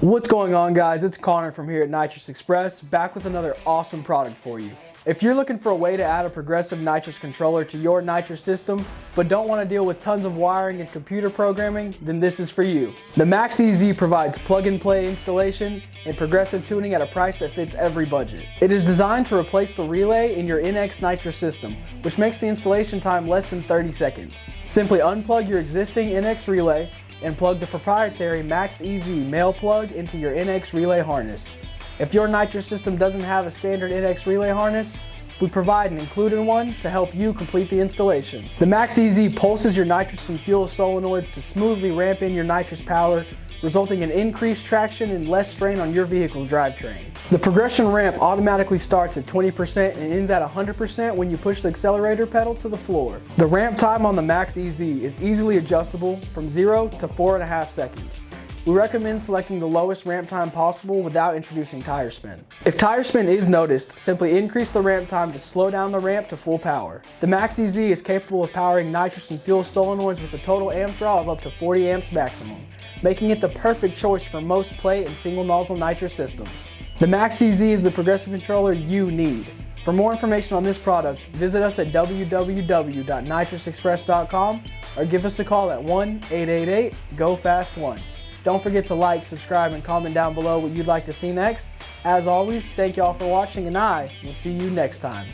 What's going on, guys? It's Connor from here at Nitrous Express, back with another awesome product for you. If you're looking for a way to add a progressive nitrous controller to your nitrous system, but don't want to deal with tons of wiring and computer programming, then this is for you. The Max EZ provides plug-and-play installation and progressive tuning at a price that fits every budget. It is designed to replace the relay in your NX nitrous system, which makes the installation time less than 30 seconds. Simply unplug your existing NX relay and plug the proprietary Max EZ male plug into your NX relay harness. If your nitrous system doesn't have a standard NX relay harness, we provide an included one to help you complete the installation. The Max EZ pulses your nitrous and fuel solenoids to smoothly ramp in your nitrous power, resulting in increased traction and less strain on your vehicle's drivetrain. The progression ramp automatically starts at 20% and ends at 100% when you push the accelerator pedal to the floor. The ramp time on the Max EZ is easily adjustable from 0 to 4.5 seconds. We recommend selecting the lowest ramp time possible without introducing tire spin. If tire spin is noticed, simply increase the ramp time to slow down the ramp to full power. The Max EZ is capable of powering nitrous and fuel solenoids with a total amp draw of up to 40 amps maximum, making it the perfect choice for most plate and single nozzle nitrous systems. The Max EZ is the progressive controller you need. For more information on this product, visit us at www.nitrousexpress.com or give us a call at 1-888-GO-FAST-1. Don't forget to like, subscribe, and comment down below what you'd like to see next. As always, thank y'all for watching, and I will see you next time.